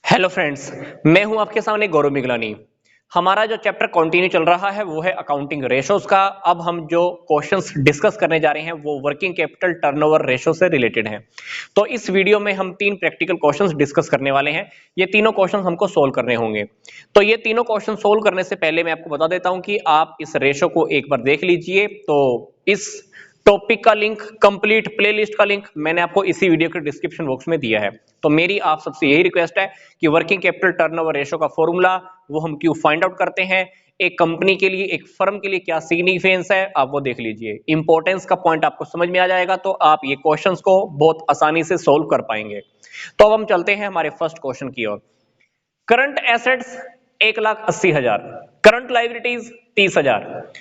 Hello friends, मैं हूं आपके सामने गौरव मिगलानी। हमारा जो चैप्टर कंटिन्यू चल रहा है वो है अकाउंटिंग रेशोज का। अब हम जो क्वेश्चंस डिस्कस करने जा रहे हैं वो वर्किंग कैपिटल टर्नओवर रेशो से रिलेटेड हैं। तो इस वीडियो में हम 3 प्रैक्टिकल क्वेश्चंस डिस्कस करने वाले हैं। ये तीनों क्वेश्चंस हमको सोल्व करने होंगे। तो ये तीनों क्वेश्चन सोल्व करने से पहले मैं आपको बता देता हूं कि आप इस रेशो को एक बार देख लीजिए। तो इस टॉपिक का लिंक, कंप्लीट प्लेलिस्ट का लिंक मैंने आपको इसी वीडियो के डिस्क्रिप्शन बॉक्स में दिया है। तो मेरी आप सबसे यही रिक्वेस्ट है कि वर्किंग कैपिटल टर्नओवर रेशो का फॉर्मूला वो हम क्यों फाइंड आउट करते हैं, एक कंपनी के लिए, एक फर्म के लिए क्या सिग्निफिकेंस है, आप वो देख लीजिए। इंपॉर्टेंस का पॉइंट आपको समझ में आ जाएगा तो आप ये क्वेश्चंस को बहुत आसानी से सोल्व कर पाएंगे। तो अब हम चलते हैं हमारे फर्स्ट क्वेश्चन की ओर। Current assets 1,80,000, current liabilities 30,000।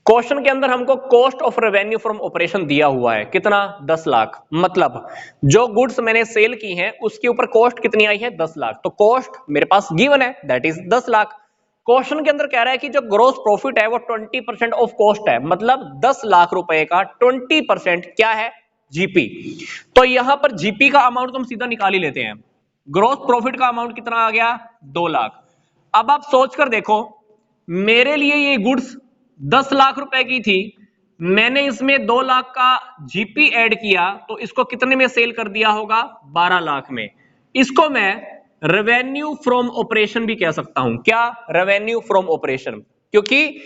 Question के अंदर हमको cost of revenue from operation दिया हुआ है, कितना? 10 लाख। मतलब जो गुड्स मैंने सेल की हैं उसके ऊपर कॉस्ट कितनी आई है? 10 लाख। तो कॉस्ट मेरे पास गिवन है, दैट इज 10 लाख। क्वेश्चन के अंदर कह रहा है कि जो ग्रोस प्रॉफिट है वो 20% ऑफ कॉस्ट है, मतलब 10 लाख रुपए का 20% क्या है? जीपी। तो यहां पर जीपी का अमाउंट तो हम सीधा निकाल ही लेते हैं। ग्रोस प्रॉफिट का अमाउंट कितना आ गया? 2 लाख। अब आप सोचकर देखो, मेरे लिए ये गुड्स 10 लाख रुपए की थी, मैंने इसमें 2 लाख का जीपी ऐड किया तो इसको कितने में सेल कर दिया होगा? 12 लाख में। इसको मैं रेवेन्यू फ्रॉम ऑपरेशन भी कह सकता हूं। क्या? रेवेन्यू फ्रॉम ऑपरेशन, क्योंकि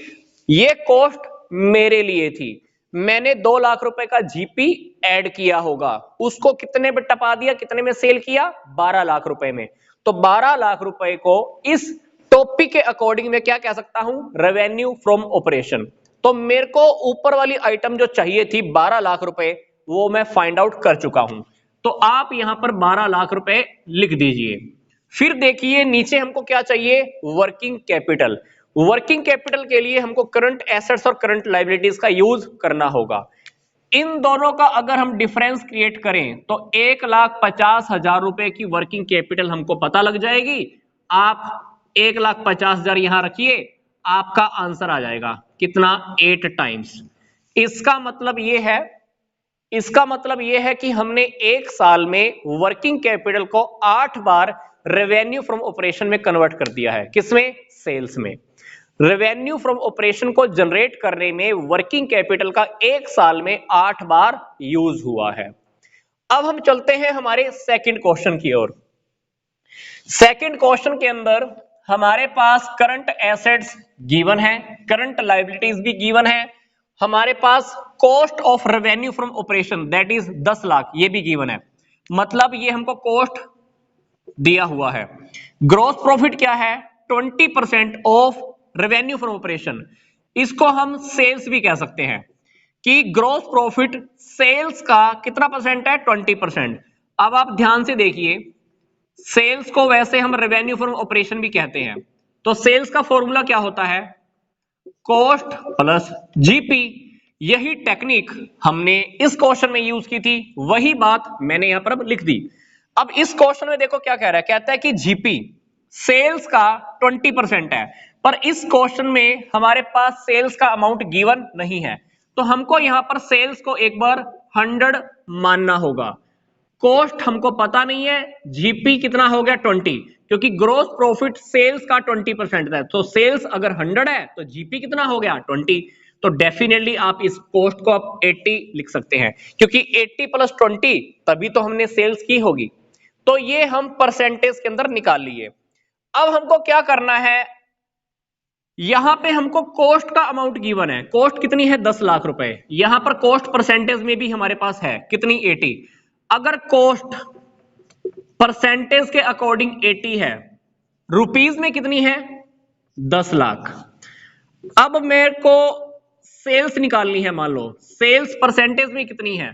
ये कॉस्ट मेरे लिए थी, मैंने 2 लाख रुपए का जीपी ऐड किया होगा, उसको कितने में टपा दिया, कितने में सेल किया? 12 लाख रुपए में। तो 12 लाख रुपए को इस टॉपिक के अकॉर्डिंग मैं क्या कह सकता हूं? Revenue from operation. तो मेरे को ऊपर वाली आइटम जो चाहिए थी 12 लाख रुपए, वो मैं फाइंड आउट कर चुका हूं। तो आप यहां पर 12 लाख रुपए लिख दीजिए। फिर देखिए नीचे हमको क्या चाहिए? Working capital. वर्किंग कैपिटल के लिए हमको करंट एसेट्स और करंट लायबिलिटीज का यूज करना होगा। इन दोनों का अगर हम डिफरेंस क्रिएट करें तो 1,50,000 रुपए की वर्किंग कैपिटल हमको पता लग जाएगी। आप 1,50,000 यहां रखिए, आपका आंसर आ जाएगा कितना? 8 टाइम्स। इसका मतलब यह है, इसका मतलब यह है कि हमने एक साल में वर्किंग कैपिटल को 8 बार रेवेन्यू फ्रॉम ऑपरेशन में कन्वर्ट कर दिया है। किसमें? सेल्स में। रेवेन्यू फ्रॉम ऑपरेशन को जनरेट करने में वर्किंग कैपिटल का एक साल में 8 बार यूज हुआ है। अब हम चलते हैं हमारे सेकंड क्वेश्चन की ओर। सेकंड क्वेश्चन के अंदर हमारे पास करंट एसेट्स गिवन है, करंट लायबिलिटीज भी गिवन है, हमारे पास cost of revenue from operation that is 10 lakh ये भी गिवन है। मतलब ये हमको कॉस्ट दिया हुआ है। ग्रॉस प्रॉफिट क्या है? 20% ऑफ रेवेन्यू फ्रॉम ऑपरेशन। इसको हम सेल्स भी कह सकते हैं कि ग्रॉस प्रॉफिट सेल्स का कितना परसेंट है? 20%। अब आप ध्यान से देखिए, सेल्स को वैसे हम रेवेन्यू फ्रॉम ऑपरेशन भी कहते हैं। तो सेल्स का फॉर्मूला क्या होता है? Cost plus GP. यही टेक्निक हमने इस क्वेश्चन में यूज की थी, वही बात मैंने यहां पर लिख दी। अब इस क्वेश्चन में देखो क्या कह रहा है, कहता है कि जीपी सेल्स का 20% है, पर इस क्वेश्चन में हमारे पास सेल्स का अमाउंट गिवन नहीं है, तो हमको यहां पर सेल्स को एक बार 100 मानना होगा। कॉस्ट हमको पता नहीं है, जीपी कितना हो गया? 20, क्योंकि ग्रोस प्रॉफिट सेल्स का 20% है। तो सेल्स अगर 100 है तो जीपी कितना हो गया? 20। तो डेफिनेटली आप इस कॉस्ट को आप 80 लिख सकते हैं, क्योंकि 80 प्लस 20 तभी तो हमने सेल्स की होगी। तो ये हम परसेंटेज के अंदर निकाल लिए। अब हमको क्या करना है, यहां पे हमको कॉस्ट का अमाउंट गिवन है, कॉस्ट कितनी है? 10 लाख रुपए। यहां पर कॉस्ट परसेंटेज में भी हमारे पास है कितनी? 80। अगर कॉस्ट परसेंटेज के अकॉर्डिंग 80 है, रुपीज में कितनी है? 10 लाख। अब मेरे को सेल्स निकालनी है, मान लो सेल्स परसेंटेज में कितनी है?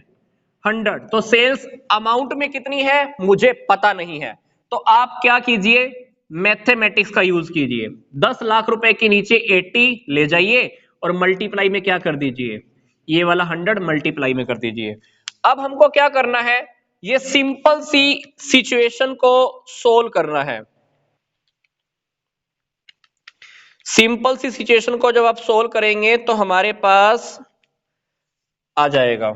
100। तो सेल्स अमाउंट में कितनी है मुझे पता नहीं है। तो आप क्या कीजिए? मैथमेटिक्स का यूज कीजिए। 10 लाख रुपए के नीचे 80 ले जाइए और मल्टीप्लाई में क्या कर दीजिए? ये वाला 100 मल्टीप्लाई में कर दीजिए। अब हमको क्या करना है, ये सिंपल सी सिचुएशन को सोल्व करना है। सिंपल सी सिचुएशन को जब आप सोल्व करेंगे तो हमारे पास आ जाएगा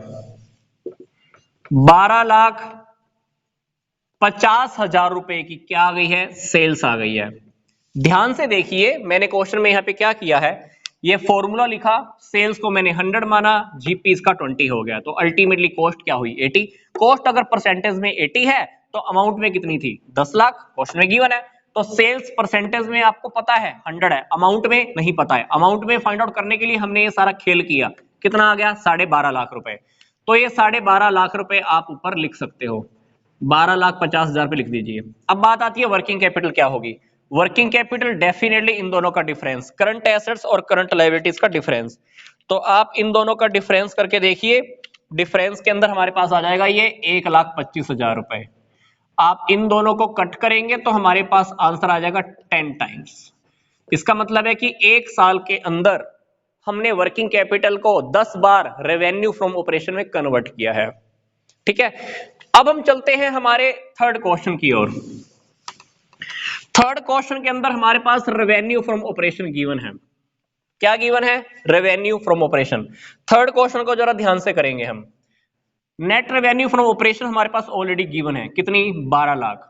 12 लाख 50,000 रुपए की क्या आ गई है, सेल्स आ गई है। ध्यान से देखिए, मैंने क्वेश्चन में यहाँ पे क्या किया है, ये फॉर्मूला लिखा, सेल्स को मैंने 100 माना, जीपी इसका 20 हो गया, तो अल्टीमेटली कॉस्ट क्या हुई, 80। कॉस्ट अगर परसेंटेज में 80 है तो अमाउंट में कितनी थी, 10 लाख, क्वेश्चन में गिवन है। तो सेल्स परसेंटेज में आपको पता है 100 है, अमाउंट में नहीं पता है। अमाउंट में फाइंड आउट करने के लिए हमने ये सारा खेल किया, कितना आ गया, 12.5 लाख रुपए। तो ये 12.5 लाख रुपए आप ऊपर लिख सकते हो, 12,50,000 पे लिख दीजिए। अब बात आती है वर्किंग कैपिटल क्या होगी। वर्किंग कैपिटल डेफिनेटली इन दोनों का डिफरेंस, करंट एसेट्स और करंट लायबिलिटीज का डिफरेंस। तो आप इन दोनों का डिफरेंस करके देखिए, डिफरेंस के अंदर हमारे पास आ जाएगा ये 1,25,000 रुपए। आप इन दोनों को कट करेंगे तो हमारे पास आंसर आ जाएगा 10 टाइम्स। इसका मतलब है कि एक साल के अंदर हमने वर्किंग कैपिटल को 10 बार रेवेन्यू फ्रॉम ऑपरेशन में कन्वर्ट किया है। ठीक है, अब हम चलते हैं हमारे थर्ड क्वेश्चन की ओर। थर्ड क्वेश्चन के अंदर हमारे पास रेवेन्यू फ्रॉम ऑपरेशन गिवन है। क्या गिवन है, revenue from operation. Third question को जरा ध्यान से करेंगे हम। नेट रेवेन्यू फ्रॉम ऑपरेशन हमारे पास ऑलरेडी गिवन है, कितनी, 12 लाख।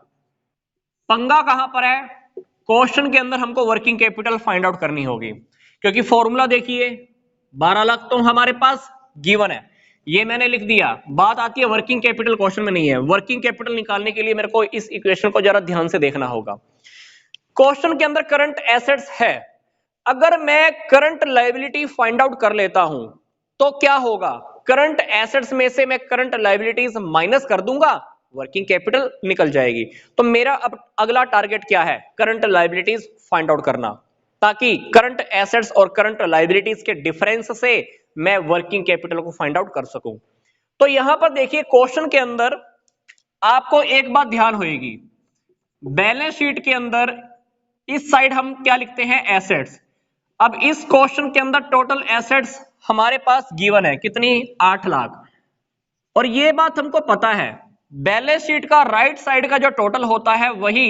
पंगा कहां पर है, क्वेश्चन के अंदर हमको वर्किंग कैपिटल फाइंड आउट करनी होगी, क्योंकि फॉर्मूला देखिए 12 लाख तो हमारे पास गिवन है, ये मैंने लिख दिया। बात आती है वर्किंग कैपिटल, क्वेश्चन में नहीं है। वर्किंग कैपिटल निकालने के लिए मेरे को इस इक्वेशन को जरा ध्यान से देखना होगा। क्वेश्चन के अंदर करंट एसेट्स है, अगर मैं करंट लायबिलिटी फाइंड आउट कर लेता हूं तो क्या होगा, करंट एसेट्स में से मैं करंट लायबिलिटीज माइनस कर दूंगा, वर्किंग कैपिटल निकल जाएगी। तो मेरा अब अगला टारगेट क्या है, करंट लायबिलिटीज फाइंड आउट करना, ताकि करंट एसेट्स और करंट लायबिलिटीज के डिफरेंस से मैं वर्किंग कैपिटल को फाइंड आउट कर सकूं। तो यहां पर देखिए क्वेश्चन के अंदर आपको एक बात ध्यान होगी, बैलेंस शीट के अंदर इस साइड हम क्या लिखते हैं, एसेट्स। अब इस क्वेश्चन के अंदर टोटल एसेट्स हमारे पास गिवन है, कितनी, 8 लाख। और ये बात हमको पता है, बैलेंस शीट का राइट साइड का जो टोटल होता है वही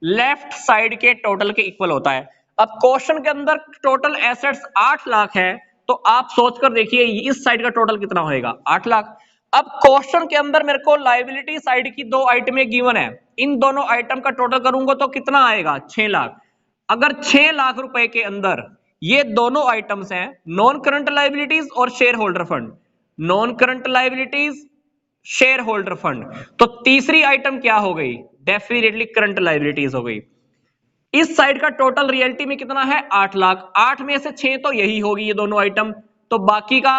लेफ्ट साइड के टोटल के इक्वल होता है। अब क्वेश्चन के अंदर टोटल एसेट्स 8 लाख है, तो आप सोचकर देखिए इस साइड का टोटल कितना होएगा, 8 लाख। अब क्वेश्चन के अंदर मेरे को लायबिलिटी साइड की 2 आइटमें गिवन है, इन दोनों आइटम का टोटल करूंगा तो कितना आएगा, 6 लाख। अगर 6 लाख रुपए के अंदर ये दोनों आइटम्स हैं, नॉन करंट लायबिलिटीज और share holder fund, non current liabilities, share holder fund, तो तीसरी आइटम क्या हो गई, डेफिनेटली करंट लायबिलिटीज हो गई। इस साइड का टोटल रियलिटी में कितना है, 8 लाख। 8 में से 6 तो यही होगी, ये दोनों आइटम, तो बाकी का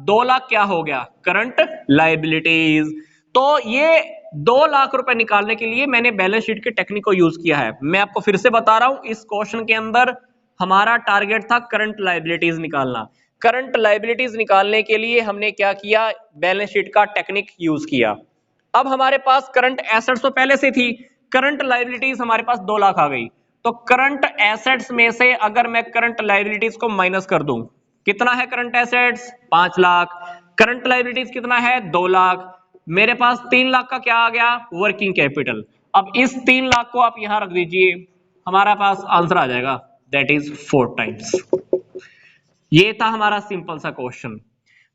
2 लाख क्या हो गया, करंट लायबिलिटीज। तो ये 2 लाख रुपए निकालने के लिए मैंने बैलेंस शीट के टेक्निक को यूज किया है। मैं आपको फिर से बता रहा हूं, इस क्वेश्चन के अंदर हमारा टारगेट था करंट लायबिलिटीज निकालना। करंट लायबिलिटीज निकालने के लिए हमने क्या किया, बैलेंस शीट का टेक्निक यूज किया। अब हमारे पास करंट एसेट्स तो पहले से थी, करंट लायबिलिटीज हमारे पास 2 लाख आ गई। तो करंट एसेट्स में से अगर मैं करंट लायबिलिटीज को माइनस कर दूं, कितना है current assets, 5 lakh, current liabilities कितना है, 2 लाख, मेरे पास 3 लाख का क्या आ गया, वर्किंग कैपिटल। अब इस 3 लाख को आप यहां रख दीजिए, हमारा पास आंसर आ जाएगा, दैट इज 4 टाइम्स। ये था हमारा सिंपल सा क्वेश्चन।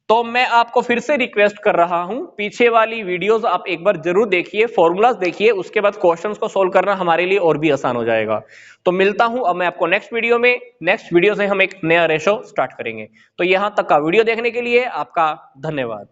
तो मैं आपको फिर से रिक्वेस्ट कर रहा हूं, पीछे वाली वीडियोस आप एक बार जरूर देखिए, फॉर्मूलाज देखिए, उसके बाद क्वेश्चंस को सोल्व करना हमारे लिए और भी आसान हो जाएगा। तो मिलता हूं अब मैं आपको नेक्स्ट वीडियो में। नेक्स्ट वीडियो से हम एक नया रेशो स्टार्ट करेंगे। तो यहां तक का वीडियो देखने के लिए आपका धन्यवाद।